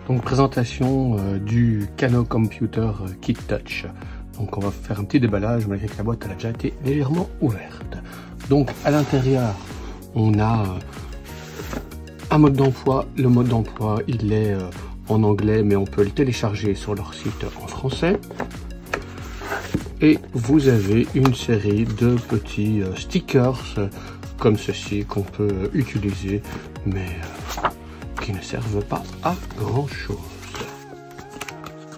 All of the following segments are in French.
Donc présentation du Kano Computer Kit Touch. Donc on va faire un petit déballage malgré que la boîte elle a déjà été légèrement ouverte. Donc à l'intérieur on a un mode d'emploi. Le mode d'emploi il est en anglais mais on peut le télécharger sur leur site en français. Et vous avez une série de petits stickers comme ceci qu'on peut utiliser mais qui ne servent pas à grand chose.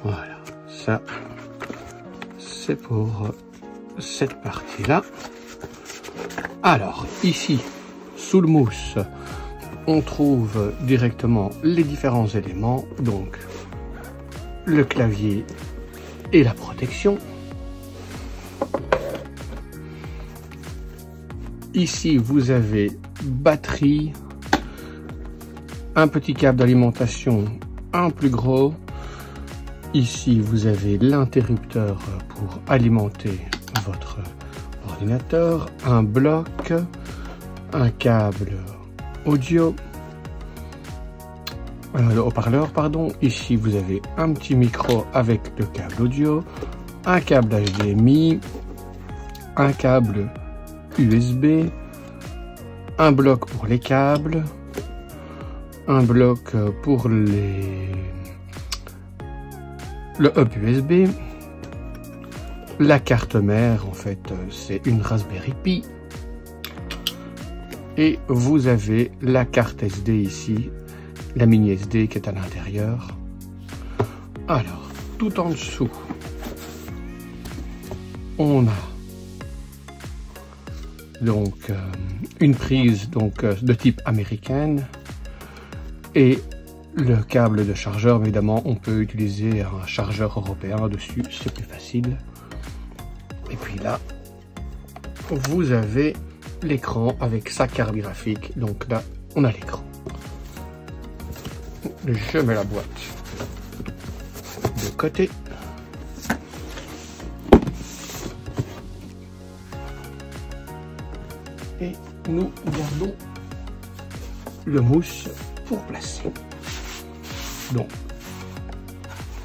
Voilà, ça c'est pour cette partie là. Alors ici sous le mousse on trouve directement les différents éléments, donc le clavier et la protection. Ici vous avez batterie, un petit câble d'alimentation, un plus gros. Ici vous avez l'interrupteur pour alimenter votre ordinateur, un bloc, un câble audio, le haut-parleur pardon. Ici vous avez un petit micro avec le câble audio, un câble HDMI, un câble USB, un bloc pour les câbles, un bloc pour le hub USB, la carte mère, en fait c'est une Raspberry Pi, et vous avez la carte SD ici, la mini SD qui est à l'intérieur. Alors tout en dessous on a donc une prise donc de type américaine et le câble de chargeur. Évidemment on peut utiliser un chargeur européen dessus, c'est plus facile. Et puis là vous avez l'écran avec sa carte graphique. Donc là on a l'écran. Je mets la boîte de côté. Et nous gardons le mousse pour placer. Donc,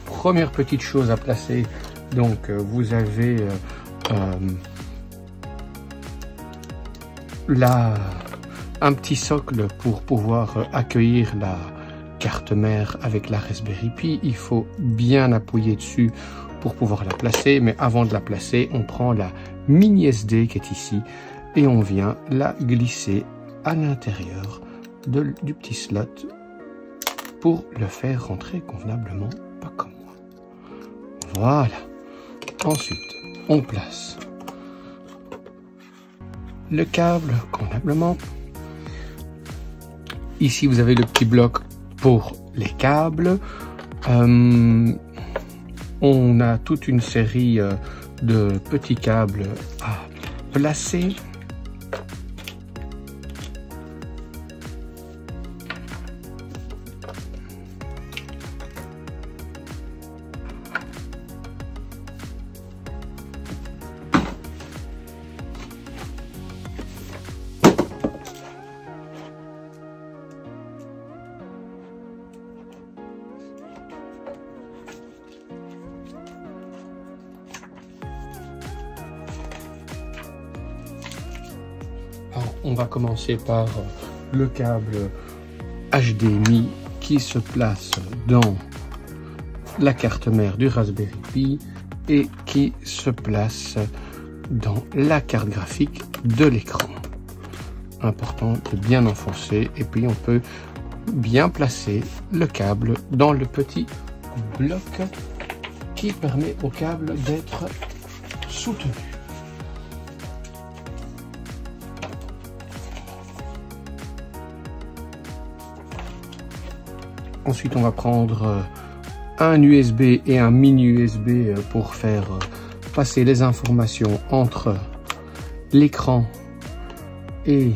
première petite chose à placer, donc vous avez un petit socle pour pouvoir accueillir la carte mère avec la Raspberry Pi. Il faut bien appuyer dessus pour pouvoir la placer, mais avant de la placer, on prend la mini SD qui est ici et on vient la glisser à l'intérieur du petit slot pour le faire rentrer convenablement, pas comme moi. Voilà. Ensuite, on place le câble convenablement. Ici, vous avez le petit bloc pour les câbles. On a toute une série de petits câbles à placer. Alors, on va commencer par le câble HDMI qui se place dans la carte mère du Raspberry Pi et qui se place dans la carte graphique de l'écran. Important de bien enfoncer, et puis on peut bien placer le câble dans le petit bloc qui permet au câble d'être soutenu. Ensuite, on va prendre un USB et un mini USB pour faire passer les informations entre l'écran et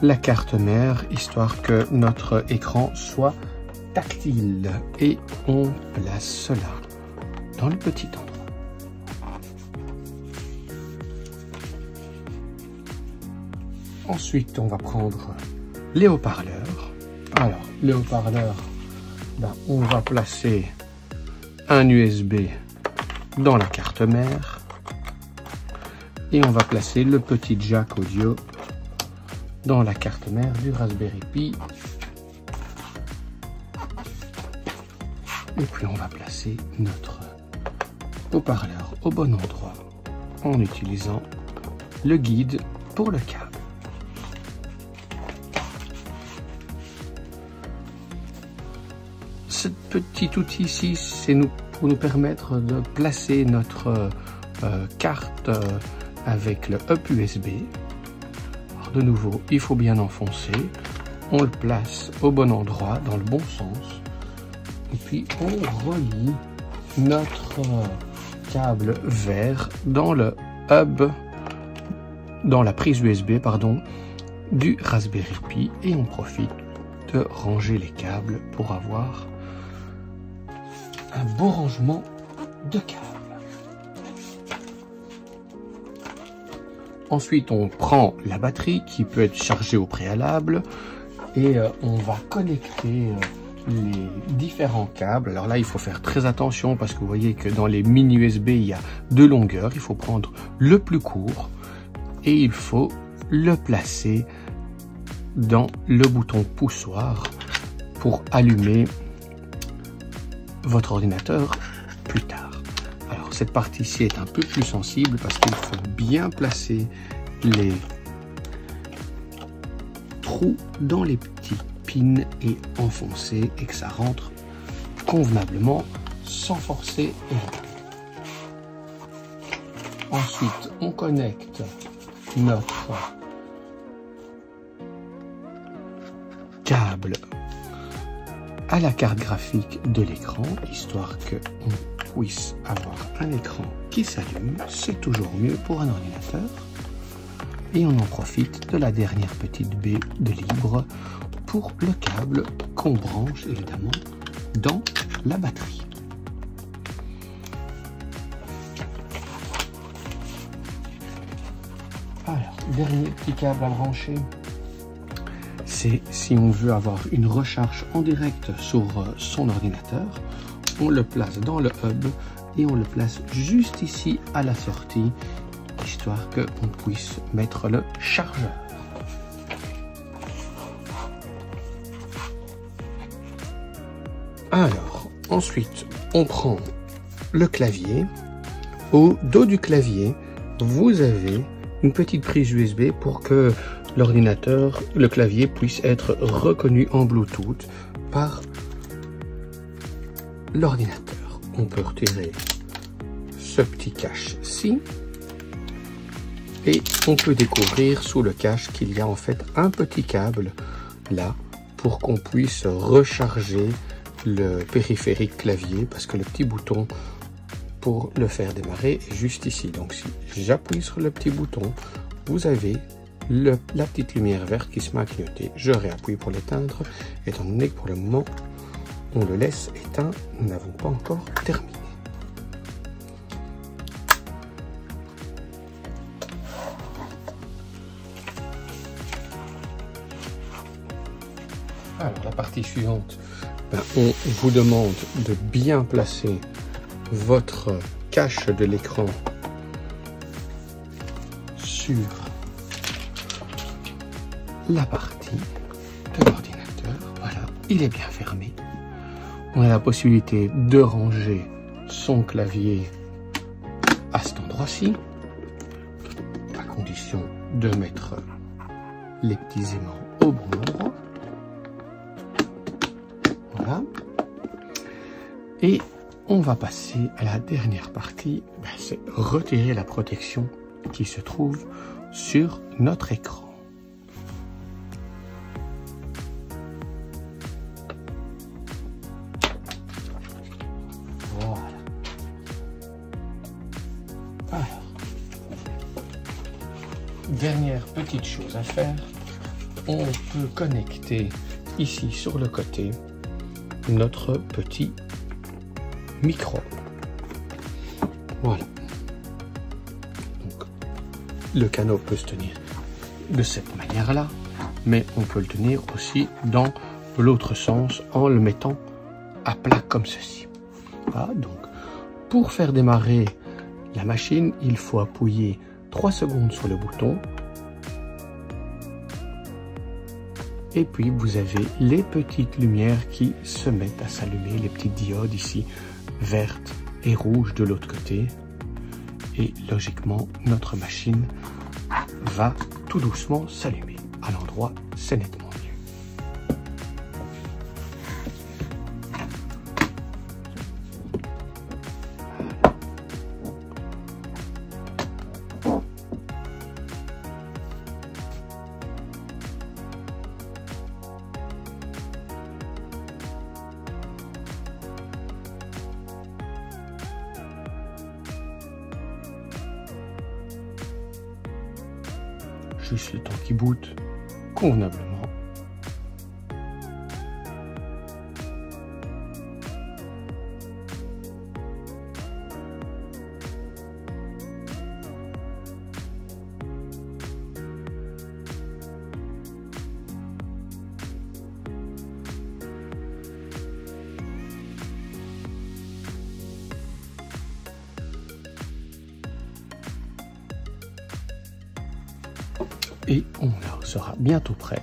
la carte mère, histoire que notre écran soit tactile. Et on place cela dans le petit endroit. Ensuite, on va prendre les haut-parleurs. Alors, les haut-parleurs, on va placer un USB dans la carte mère et on va placer le petit jack audio dans la carte mère du Raspberry Pi. Et puis on va placer notre haut-parleur au bon endroit en utilisant le guide pour le câble. Ce petit outil ici, c'est pour nous permettre de placer notre carte avec le hub USB. Alors de nouveau, il faut bien enfoncer. On le place au bon endroit, dans le bon sens. Et puis on relie notre câble vert dans le hub, dans la prise USB, pardon, du Raspberry Pi. Et on profite de ranger les câbles pour avoir un beau rangement de câbles. Ensuite, on prend la batterie qui peut être chargée au préalable et on va connecter les différents câbles. Alors là, il faut faire très attention parce que vous voyez que dans les mini USB, il y a deux longueurs. Il faut prendre le plus court et il faut le placer dans le bouton poussoir pour allumer votre ordinateur plus tard. Alors cette partie-ci est un peu plus sensible parce qu'il faut bien placer les trous dans les petits pins et enfoncer et que ça rentre convenablement sans forcer. Ensuite, on connecte notre câble à la carte graphique de l'écran, histoire qu'on puisse avoir un écran qui s'allume. C'est toujours mieux pour un ordinateur. Et on en profite de la dernière petite baie de libre pour le câble qu'on branche évidemment dans la batterie. Alors, dernier petit câble à brancher. C'est si on veut avoir une recharge en direct sur son ordinateur, on le place dans le hub et on le place juste ici à la sortie, histoire qu'on puisse mettre le chargeur. Alors, ensuite, on prend le clavier. Au dos du clavier, vous avez une petite prise USB pour que l'ordinateur, le clavier puisse être reconnu en Bluetooth par l'ordinateur. On peut retirer ce petit cache-ci et on peut découvrir sous le cache qu'il y a en fait un petit câble là pour qu'on puisse recharger le périphérique clavier parce que le petit bouton pour le faire démarrer est juste ici. Donc si j'appuie sur le petit bouton, vous avez la petite lumière verte qui se met à clignoter. Je réappuie pour l'éteindre, étant donné que pour le moment, on le laisse éteint. Nous n'avons pas encore terminé. Alors, la partie suivante, on vous demande de bien placer votre cache de l'écran sur la partie de l'ordinateur. Voilà, il est bien fermé. On a la possibilité de ranger son clavier à cet endroit-ci, à condition de mettre les petits aimants au bon endroit. Voilà. Et on va passer à la dernière partie, c'est retirer la protection qui se trouve sur notre écran. Voilà. Alors, dernière petite chose à faire, on peut connecter ici sur le côté notre petit micro. Voilà. Donc, le canot peut se tenir de cette manière-là, mais on peut le tenir aussi dans l'autre sens en le mettant à plat comme ceci. Voilà, donc pour faire démarrer la machine, il faut appuyer 3 secondes sur le bouton. Et puis vous avez les petites lumières qui se mettent à s'allumer, les petites diodes ici, vertes et rouges de l'autre côté. Et logiquement, notre machine va tout doucement s'allumer. À l'endroit, c'est nettement mieux. Juste le temps qui boot convenablement. Et on sera bientôt prêt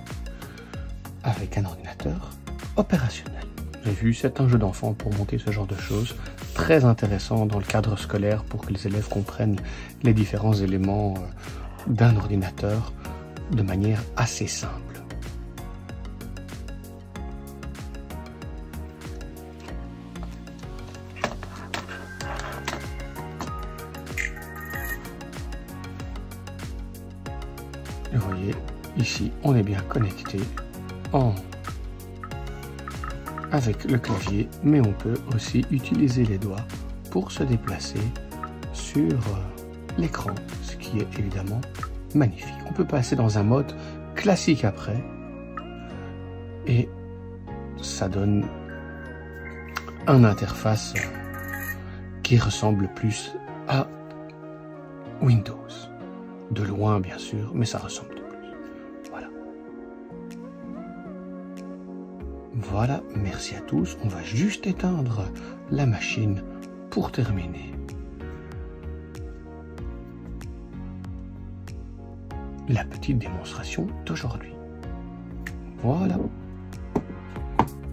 avec un ordinateur opérationnel. J'ai vu, c'est un jeu d'enfant pour monter ce genre de choses, très intéressant dans le cadre scolaire pour que les élèves comprennent les différents éléments d'un ordinateur de manière assez simple. Vous voyez, ici, on est bien connecté avec le clavier, mais on peut aussi utiliser les doigts pour se déplacer sur l'écran, ce qui est évidemment magnifique. On peut passer dans un mode classique après, et ça donne une interface qui ressemble plus à Windows. De loin, bien sûr, mais ça ressemble de plus. Voilà. Voilà, merci à tous. On va juste éteindre la machine pour terminer. La petite démonstration d'aujourd'hui. Voilà.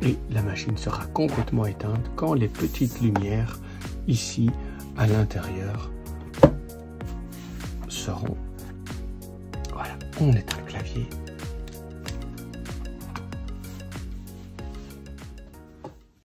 Et la machine sera complètement éteinte quand les petites lumières ici à l'intérieur seront. Voilà, on éteint le clavier